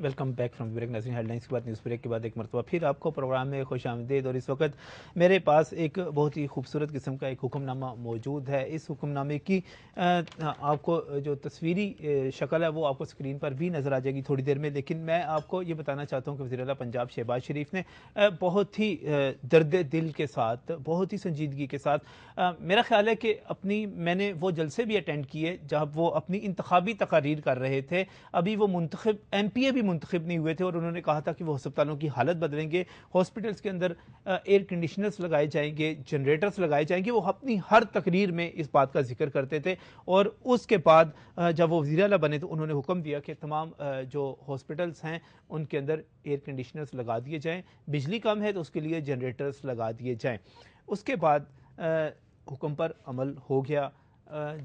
Welcome back from break ناظرین head lines کے بعد نیوز بریک کے بعد ایک مرتبہ پھر آپ کو پروگرام میں خوش آمدید. اور اس وقت میرے پاس ایک بہت ہی خوبصورت قسم کا ایک حکم نامہ موجود ہے. اس حکم نامے کی آپ کو جو تصویری شکل ہے وہ آپ کو اسکرین پر بھی نظر آ جائے گی تھوڑی دیر میں, لیکن میں آپ کو یہ بتانا چاہتا ہوں کہ وزیر اعلیٰ پنجاب شہباز شریف نے بہت ہی درد دل کے ساتھ, بہت ہی سنجیدگی کے ساتھ, میرا خیال ہے کہ میں نے وہ جلسے بھی اٹینڈ کیے جب وہ اپنی انتخابی تقاریر کر رہے تھے. ابھی وہ منتخب ایم پی اے بھی منتخب نہیں ہوئے تھے اور انہوں نے کہا تھا کہ وہ ہسپتالوں کی حالت بدلیں گے, ہاسپٹلس کے اندر ایئر کنڈیشنرز لگائے جائیں گے, جنریٹرز لگائے جائیں گے. وہ اپنی ہر تقریر میں اس بات کا ذکر کرتے تھے. اور اس کے بعد جب وہ وزیر اعلیٰ بنے تو انہوں نے حکم دیا کہ تمام جو ہاسپٹلس ہیں ان کے اندر ایئر کنڈیشنرز لگا دیے جائیں, بجلی کم ہے تو اس کے لیے جنریٹرز لگا دیے جائیں. اس کے بعد حکم پر عمل ہو گیا.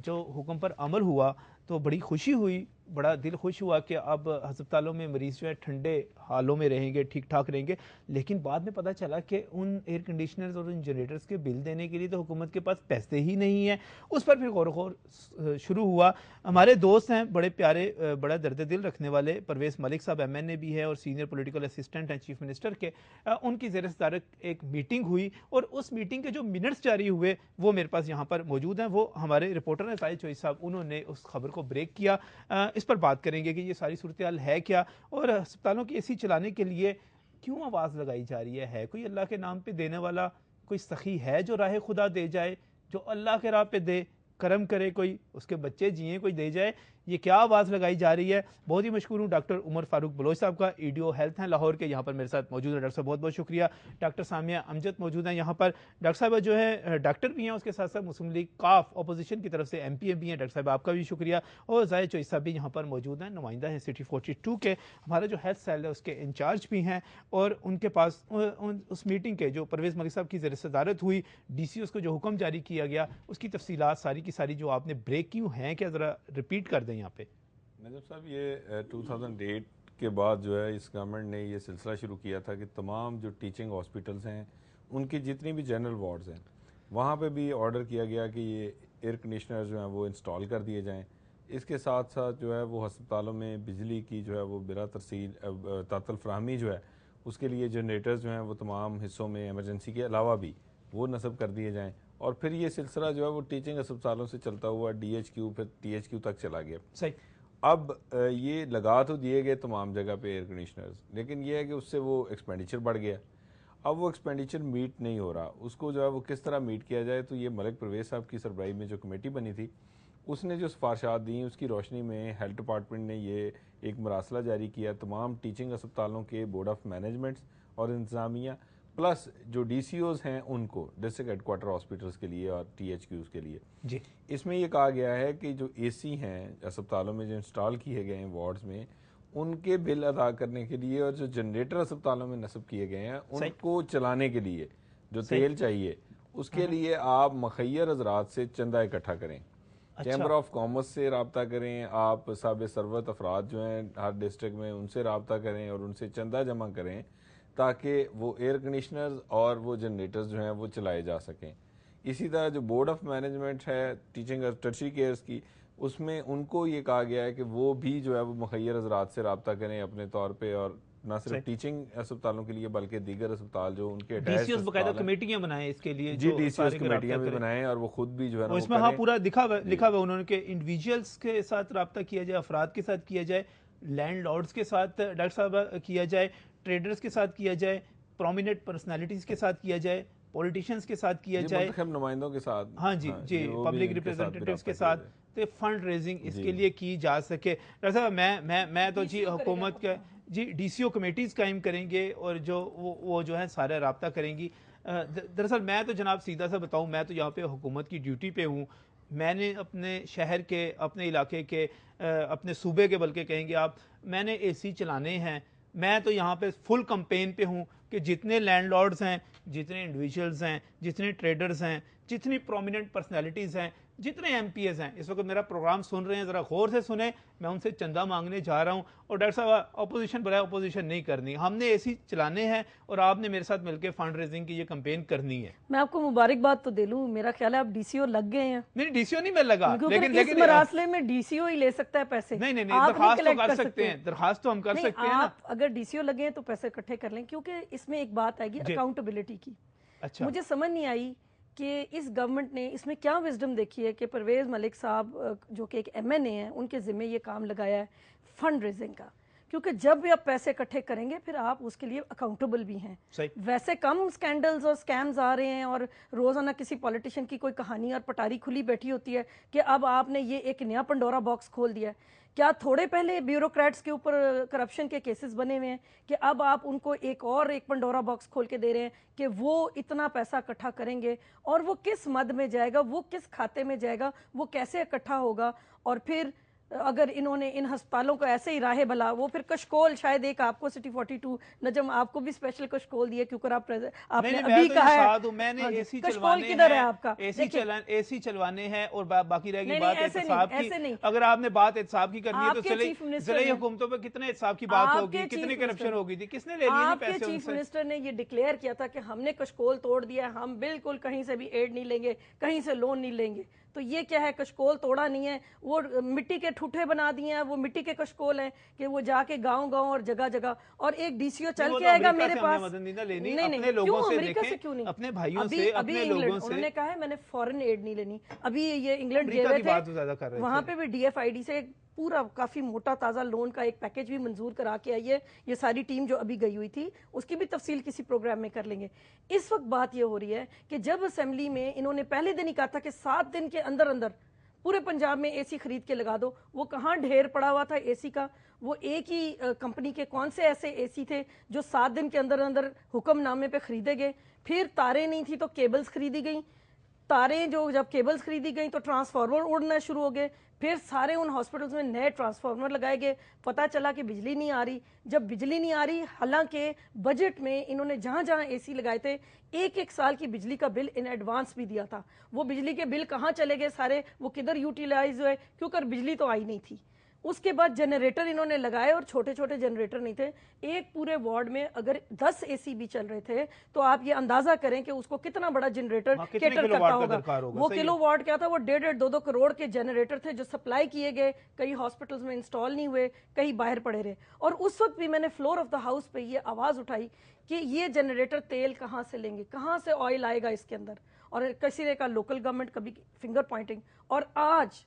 جو حکم پر عمل ہوا تو بڑی خوشی ہوئی, بڑا دل خوش ہوا کہ اب ہسپتالوں میں مریض جو ہے ٹھنڈے حالوں میں رہیں گے, ٹھیک ٹھاک رہیں گے. لیکن بعد میں پتہ چلا کہ ان ایئر کنڈیشنرز اور ان جنریٹرز کے بل دینے کے لیے تو حکومت کے پاس پیسے ہی نہیں ہیں. اس پر پھر غور و خوض شروع ہوا. ہمارے دوست ہیں بڑے پیارے, بڑا درد دل رکھنے والے پرویز ملک صاحب ایم این اے بھی ہے اور سینئر پولیٹیکل اسسٹنٹ ہیں چیف منسٹر کے. ان کی زیر صدارت ایک میٹنگ ہوئی اور اس میٹنگ کے جو منٹس جاری ہوئے وہ میرے پاس یہاں پر موجود ہیں. وہ ہمارے رپورٹر ہیں ساحل چوئی صاحب, انہوں نے اس خبر کو بریک کیا. اس پر بات کریں گے کہ یہ ساری صورتحال ہے کیا اور ہسپتالوں کی اے سی چلانے کے لیے کیوں آواز لگائی جا رہی ہے کوئی اللہ کے نام پہ دینے والا کوئی سخی ہے جو راہ خدا دے جائے, جو اللہ کے راہ پہ دے کرم کرے, کوئی اس کے بچے جئیں کوئی دے جائے, یہ کیا آواز لگائی جا رہی ہے. بہت ہی مشکور ہوں ڈاکٹر عمر فاروق بلوچ صاحب کا, ایڈیو ہیلتھ ہیں لاہور کے, یہاں پر میرے ساتھ موجود ہیں. ڈاکٹر صاحب بہت بہت شکریہ. ڈاکٹر سامیہ امجد موجود ہیں یہاں پر. ڈاکٹر صاحب جو ہے ڈاکٹر بھی ہیں, اس کے ساتھ ساتھ مسلم لیگ کاف اپوزیشن کی طرف سے ایم پی اے بھی ہیں. ڈاکٹر صاحب آپ کا بھی شکریہ. اور ظاہر چوئی صاحب بھی یہاں پر موجود ہیں, نمائندہ ہیں سٹی 42 کے, ہمارا جو ہیلتھ سیل ہے اس کے انچارج بھی ہیں. اور ان کے پاس اس میٹنگ کے جو پرویز ملک صاحب کی زیر صدارت ہوئی, ڈی سی اوز کو جو حکم جاری کیا گیا اس کی تفصیلات ساری کی ساری جو آپ نے بریک کیوں ہیں کیا ذرا ریپیٹ کر دیں یہاں پہ. نجم صاحب, یہ 2008 کے بعد جو ہے اس گورنمنٹ نے یہ سلسلہ شروع کیا تھا کہ تمام جو ٹیچنگ ہاسپٹلس ہیں ان کی جتنی بھی جنرل وارڈز ہیں وہاں پہ بھی آرڈر کیا گیا کہ یہ ایئر کنڈیشنر جو ہیں وہ انسٹال کر دیے جائیں. اس کے ساتھ ساتھ جو ہے وہ ہسپتالوں میں بجلی کی جو ہے وہ بلا ترسیل تعطل فراہمی جو ہے اس کے لیے جنریٹرز جو ہیں وہ تمام حصوں میں ایمرجنسی کے علاوہ بھی وہ نصب کر دیے جائیں. اور پھر یہ سلسلہ جو ہے وہ ٹیچنگ ہسپتالوں سے چلتا ہوا ڈی ایچ کیو پھر ٹی ایچ کیو تک چلا گیا. صحیح. اب یہ لگا تو دیے گئے تمام جگہ پہ ایئر کنڈیشنرز, لیکن یہ ہے کہ اس سے وہ ایکسپینڈیچر بڑھ گیا. اب وہ ایکسپینڈیچر میٹ نہیں ہو رہا, اس کو جو ہے وہ کس طرح میٹ کیا جائے. تو یہ ملک پرویز صاحب کی سربراہی میں جو کمیٹی بنی تھی اس نے جو سفارشات دیں اس کی روشنی میں ہیلتھ ڈپارٹمنٹ نے یہ ایک مراسلہ جاری کیا تمام ٹیچنگ ہسپتالوں کے بورڈ آف مینجمنٹس اور انتظامیہ پلس جو ڈی سی اوز ہیں ان کو ڈسٹرکٹ ہیڈ کوارٹر ہاسپٹلس کے لیے اور ٹی ایچ کیوز کے لیے. جی, اس میں یہ کہا گیا ہے کہ جو اے سی ہیں ہسپتالوں میں جو انسٹال کیے گئے ہیں وارڈز میں ان کے بل ادا کرنے کے لیے اور جو جنریٹر ہسپتالوں میں نصب کیے گئے ہیں ان کو چلانے کے لیے جو تیل چاہیے اس کے لیے آپ مخیر حضرات سے چندہ اکٹھا کریں, چیمبر آف کامرس سے رابطہ کریں, آپ صاحب ثروت افراد جو ہیں ہر ڈسٹرکٹ میں ان سے رابطہ کریں اور ان سے چندہ جمع کریں تاکہ وہ ایئر کنڈیشنرز اور وہ جنریٹرز جو ہیں وہ چلائے جا سکیں. اسی طرح جو بورڈ آف مینجمنٹ ہے ٹیچنگ ٹرشری کیئرز کی اس میں ان کو یہ کہا گیا ہے کہ وہ بھی جو ہے وہ مخیر حضرات سے رابطہ کریں اپنے طور پہ, اور نہ صرف ٹیچنگ ہسپتالوں کے لیے بلکہ دیگر ہسپتال جو ان کے ڈی سی اوز باقاعدہ کمیٹیاں بنائیں اس کے لیے, جی ڈی سی اوز کمیٹیاں بھی بنائیں اور وہ خود بھی جو ہے نا اس میں ہاں پورا لکھا ہوا انہوں نے کہ انڈیویجولس کے ساتھ رابطہ کیا جائے, افراد کے ساتھ کیا جائے, لینڈ لارڈز کے ساتھ ڈاکٹر صاحب کیا جائے, ٹریڈرز کے ساتھ کیا جائے, پرومیننٹ پرسنالٹیز کے ساتھ کیا جائے, پولیٹیشینز کے ساتھ کیا جائے, منتخب نمائندوں کے ساتھ, ہاں جی جی پبلک ریپرزینٹیٹیوز کے ساتھ, تو فنڈ ریزنگ اس کے لیے کی جا سکے. ڈاکٹر صاحب میں تو جی حکومت کا جی ڈی سی او کمیٹیز قائم کریں گے اور جو وہ جو ہے سارا رابطہ کریں گی. دراصل میں تو جناب سیدھا سا بتاؤں, میں تو یہاں پہ حکومت کی ڈیوٹی پہ ہوں. میں نے اپنے شہر کے, اپنے علاقے کے, اپنے صوبے کے بلکہ کہیں گے آپ, میں نے اے سی چلانے ہیں. میں تو یہاں پہ فل کمپین پہ ہوں کہ جتنے لینڈ لارڈز ہیں, جتنے انڈیویجولز ہیں, جتنے ٹریڈرز ہیں, جتنی پرومیننٹ پرسنالٹیز ہیں, جتنے ایم پی ایز ہیں, اس وقت میرا پروگرام سن رہے ہیں, ذرا غور سے سنیں, میں ان سے چندہ مانگنے جا رہا ہوں. اور ڈاکٹر صاحب اپوزیشن برائے اپوزیشن نہیں کرنی, ہم نے اے سی چلانے ہیں اور آپ نے میرے ساتھ مل کے فنڈ ریزنگ کی یہ کمپین کرنی ہے. میں آپ کو مبارکباد تو دے لوں, میرا خیال ہے آپ ڈی سی او لگ گئے ہیں. نہیں, ڈی سی او نہیں میں لگا, لیکن اس مراسلے میں ڈی سی او ہی لے سکتا ہے پیسے. نہیں, درخواست تو کر سکتے ہیں, درخواست تو ہم کر سکتے ہیں. آپ اگر ڈی سی او لگے ہیں تو پیسے اکٹھے کر لیں, کیونکہ اس میں ایک بات آئے گی اکاؤنٹیبلٹی کی. اچھا, مجھے سمجھ نہیں آئی کہ اس گورنمنٹ نے اس میں کیا وزڈم دیکھی ہے کہ پرویز ملک صاحب جو کہ ایک ایم این اے ہیں, ان کے ذمہ یہ کام لگایا ہے فنڈ ریزنگ کا, کیونکہ جب بھی آپ پیسے اکٹھے کریں گے پھر آپ اس کے لیے اکاؤنٹیبل بھی ہیں. ویسے کم سکینڈلز اور سکیمز آ رہے ہیں اور روزانہ کسی پولیٹیشین کی کوئی کہانی اور پٹاری کھلی بیٹھی ہوتی ہے کہ اب آپ نے یہ ایک نیا پنڈورا باکس کھول دیا ہے. کیا تھوڑے پہلے بیوروکریٹس کے اوپر کرپشن کے کیسز بنے ہوئے ہیں کہ اب آپ ان کو ایک پنڈورا باکس کھول کے دے رہے ہیں کہ وہ اتنا پیسہ اکٹھا کریں گے اور وہ کس مد میں جائے گا, وہ کس کھاتے میں جائے گا, وہ کیسے اکٹھا ہوگا. اور پھر اگر انہوں نے ان ہسپتالوں کو ایسے ہی راہ بلا, وہ پھر کشکول شاید ایک آپ کو سٹی 42 نجم آپ کو بھی اسپیشل کشکول دیا کیونکہ آپ نے ابھی کہا ہے میں نے اے سی کشکول کدھر ہے آپ کا, اے سی چلوانے ہیں اور باقی رہ گئی بات احتساب کی. اگر آپ نے بات احتساب کی کرنی ہے تو ضلعی حکومتوں پہ کتنے احتساب کی بات ہوگی, کتنی کرپشن ہوگی تھی, کس نے لے لی آپ کے چیف منسٹر نے یہ ڈکلیئر کیا تھا کہ ہم نے کشکول توڑ دیا ہے, ہم بالکل کہیں سے بھی ایڈ نہیں لیں گے, کہیں سے لون نہیں لیں گے. تو یہ کیا ہے, کشکول توڑا نہیں ہے, وہ مٹی کے ٹھوٹھے بنا دیے ہیں, وہ مٹی کے کشکول ہیں کہ وہ جا کے گاؤں اور جگہ جگہ. اور ایک ڈی سی او چل کے آئے گا میرے پاس, نہیں کیوں امریکہ سے کیوں نہیں, اپنے بھائیوں سے, اپنے لوگوں سے. انہوں نے کہا ہے میں نے فورن ایڈ نہیں لینی. ابھی یہ انگلینڈ گئے ہوئے تھے, وہاں پہ بھی ڈی ایف آئی ڈی سے پورا کافی موٹا تازہ لون کا ایک پیکج بھی منظور کرا کے آئی ہے. یہ ساری ٹیم جو ابھی گئی ہوئی تھی اس کی بھی تفصیل کسی پروگرام میں کر لیں گے. اس وقت بات یہ ہو رہی ہے کہ جب اسمبلی میں انہوں نے پہلے دن ہی کہا تھا کہ 7 دن کے اندر پورے پنجاب میں اے سی خرید کے لگا دو, وہ کہاں ڈھیر پڑا ہوا تھا اے سی کا. وہ ایک ہی کمپنی کے کون سے ایسے اے سی تھے جو 7 دن کے اندر حکم نامے پہ خریدے گئے. پھر تاریں نہیں تھی تو کیبلز خریدی گئیں, تاریں جو جب کیبلز خریدی گئیں تو ٹرانسفارمر اڑنا شروع ہو گئے. پھر سارے ان ہاسپٹلز میں نئے ٹرانسفارمر لگائے گئے, پتہ چلا کہ بجلی نہیں آ رہی. جب بجلی نہیں آ رہی, حالانکہ بجٹ میں انہوں نے جہاں جہاں اے سی لگائے تھے 1 سال کی بجلی کا بل ان ایڈوانس بھی دیا تھا. وہ بجلی کے بل کہاں چلے گئے سارے, وہ کدھر یوٹیلائز ہوئے, کیونکہ بجلی تو آئی نہیں تھی. اس کے بعد جنریٹر انہوں نے لگائے اور چھوٹے چھوٹے جنریٹر نہیں تھے. ایک پورے وارڈ میں اگر 10 اے سی بھی چل رہے تھے تو آپ یہ اندازہ کریں کہ اس کو کتنا بڑا جنریٹر کیٹر کرتا ہوگا. وہ کلو واٹ کیا تھا, وہ 1.5-2 کروڑ کے جنریٹر تھے جو سپلائی کیے گئے, کئی ہاسپٹلز میں انسٹال نہیں ہوئے, کئی باہر پڑے رہے. اور اس وقت بھی میں نے فلور آف دا ہاؤس پہ یہ آواز اٹھائی کہ یہ جنریٹر تیل کہاں سے لیں گے, کہاں سے آئل آئے گا اس کے اندر. اور کسی نے کہا لوکل گورنمنٹ, کبھی فنگر پوائنٹنگ. اور آج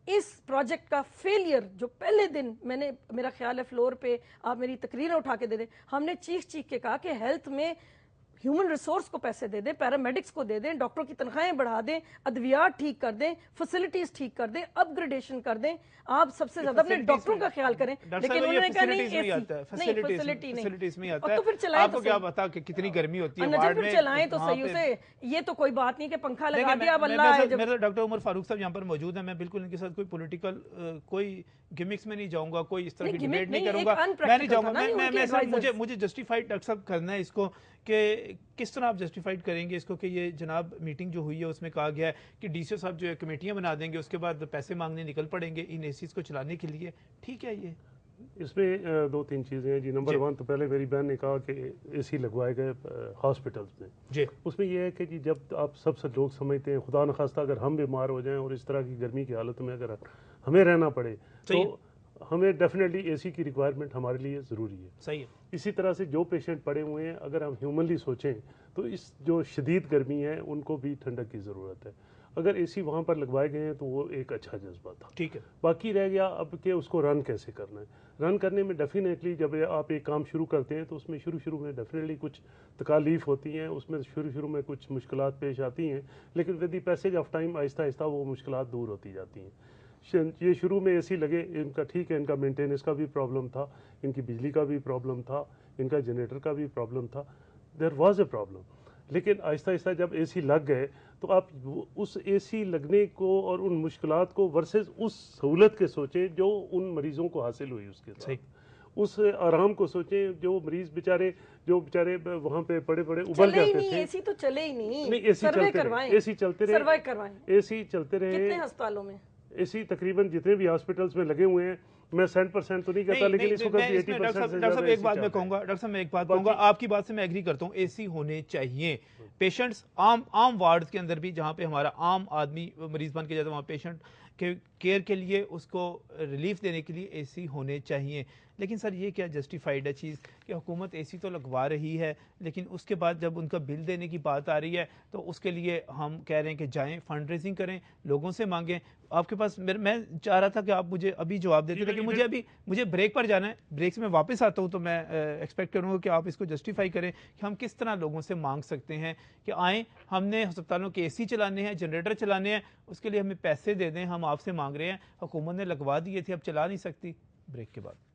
اس پروجیکٹ کا فیلئر جو پہلے دن میں نے, میرا خیال ہے فلور پہ آپ میری تقریر اٹھا کے دے دیں, ہم نے چیخ کے کہا کہ ہیلتھ میں ہیومن ریسورس کو پیسے دے دیں, پیرامیڈکس کو دے دیں, ڈاکٹروں کی تنخواہیں بڑھا دیں, ادویات ٹھیک کر دیں, فیسلٹیز ٹھیک کر دیں, اپ گریڈیشن کر دیں. آپ سب سے زیادہ اپنے ڈاکٹروں کا خیال کریں, لیکن انہوں نے کہا نہیں فیسلٹی نہیں. تو پھر چلائیں تو کیا پتا کہ کتنی گرمی ہوتی ہے وارڈ میں, چلائیں تو صحیح سے. یہ تو کوئی بات نہیں کہ پنکھا لگا دیا اب اللہ ہے. میرے ڈاکٹر عمر فاروق صاحب یہاں پر موجود ہیں, میں بالکل ان کے ساتھ کوئی پولیٹیکل کوئی گمکس میں نہیں جاؤں گا, کوئی اس طرح کی ڈیبیٹ نہیں کروں گا, میں نہیں جاؤں گا. مجھے جسٹیفائڈ ڈاکٹر صاحب کرنا ہے اس کو کہ کس طرح آپ جسٹیفائڈ کریں گے اس کو کہ یہ جناب میٹنگ جو ہوئی ہے اس میں کہا گیا ہے کہ ڈی سی او صاحب جو ہے کمیٹیاں بنا دیں گے, اس کے بعد پیسے مانگنے نکل پڑیں گے ان اے سیز کو چلانے کے لیے. ٹھیک ہے, یہ اس میں 2-3 چیزیں ہیں جی. نمبر 1 تو پہلے میری بہن نے کہا کہ اے سی لگوائے گئے ہاسپٹلس میں جی. اس میں یہ ہے کہ جی جب آپ سب سے لوگ سمجھتے ہیں خدا نخواستہ اگر ہم بیمار ہو جائیں اور اس طرح کی گرمی کی حالت میں اگر ہمیں رہنا پڑے تو ہمیں ڈیفینیٹلی اے سی کی ریکوائرمنٹ ہمارے لیے ضروری ہے. صحیح ہے. اسی طرح سے جو پیشنٹ پڑے ہوئے ہیں اگر ہم ہیومنلی سوچیں تو اس جو شدید گرمی ہے ان کو بھی ٹھنڈک کی ضرورت ہے. اگر اے سی وہاں پر لگوائے گئے ہیں تو وہ ایک اچھا جذبہ تھا. ٹھیک ہے. باقی رہ گیا اب کہ اس کو رن کیسے کرنا ہے. رن کرنے میں ڈیفینیٹلی جب آپ ایک کام شروع کرتے ہیں تو اس میں شروع میں ڈیفینیٹلی کچھ تکالیف ہوتی ہیں, اس میں شروع میں کچھ مشکلات پیش آتی ہیں, لیکن with the passage of time آہستہ آہستہ وہ مشکلات دور ہوتی جاتی ہیں. یہ شروع میں اے سی لگے ان کا ٹھیک ہے, ان کا مینٹیننس کا بھی پرابلم تھا, ان کی بجلی کا بھی پرابلم تھا, ان کا جنریٹر کا بھی پرابلم تھا, دیر واز اے پرابلم. لیکن آہستہ آہستہ جب اے سی لگ گئے تو آپ اس اے سی لگنے کو اور ان مشکلات کو ورسز اس سہولت کے سوچیں جو ان مریضوں کو حاصل ہوئی اس کے ساتھ. اس آرام کو سوچیں جو مریض بیچارے وہاں پہ پڑے ابل جاتے تھے. اے سی تو چلے ہی نہیں, اے سی چلتے رہے, اے سی چلتے رہے. کتنے ہسپتالوں میں اے سی تقریباً جتنے بھی ہاسپٹلز میں لگے ہوئے ہیں, میں 100% تو نہیں کہتا, لیکن اس وقت 80% سے زیادہ ایک بات میں کہوں گا, ڈاکٹر صاحب میں ایک بات کہوں گا, آپ کی بات سے میں ایگری کرتا ہوں, اے سی ہونے چاہیے. پیشنٹس عام وارڈز کے اندر بھی جہاں پہ ہمارا عام آدمی مریض بن کے جاتا ہے, وہاں پیشنٹ کے کیئر کے لیے, اس کو ریلیف دینے کے لیے اے سی ہونے چاہیے. لیکن سر یہ کیا جسٹیفائڈ ہے چیز کہ حکومت اے سی تو لگوا رہی ہے, لیکن اس کے بعد جب ان کا بل دینے کی بات آ رہی ہے تو اس کے لیے ہم کہہ رہے ہیں کہ جائیں فنڈ ریزنگ کریں, لوگوں سے مانگیں. آپ کے پاس میں چاہ رہا تھا کہ آپ مجھے ابھی جواب دیتے, لیکن مجھے بریک پر جانا ہے, بریک سے میں واپس آتا ہوں تو میں ایکسپیکٹ کروں گا کہ آپ اس کو جسٹیفائی کریں کہ ہم کس طرح لوگوں سے مانگ سکتے ہیں کہ آئیں, ہم نے ہسپتالوں کے اے سی چلانے ہیں, جنریٹر چلانے ہیں, اس کے لیے ہمیں پیسے دے دیں, ہم آپ سے مانگ رہے ہیں, حکومت نے لگوا دیے تھے, اب چلا نہیں سکتی. بریک کے بعد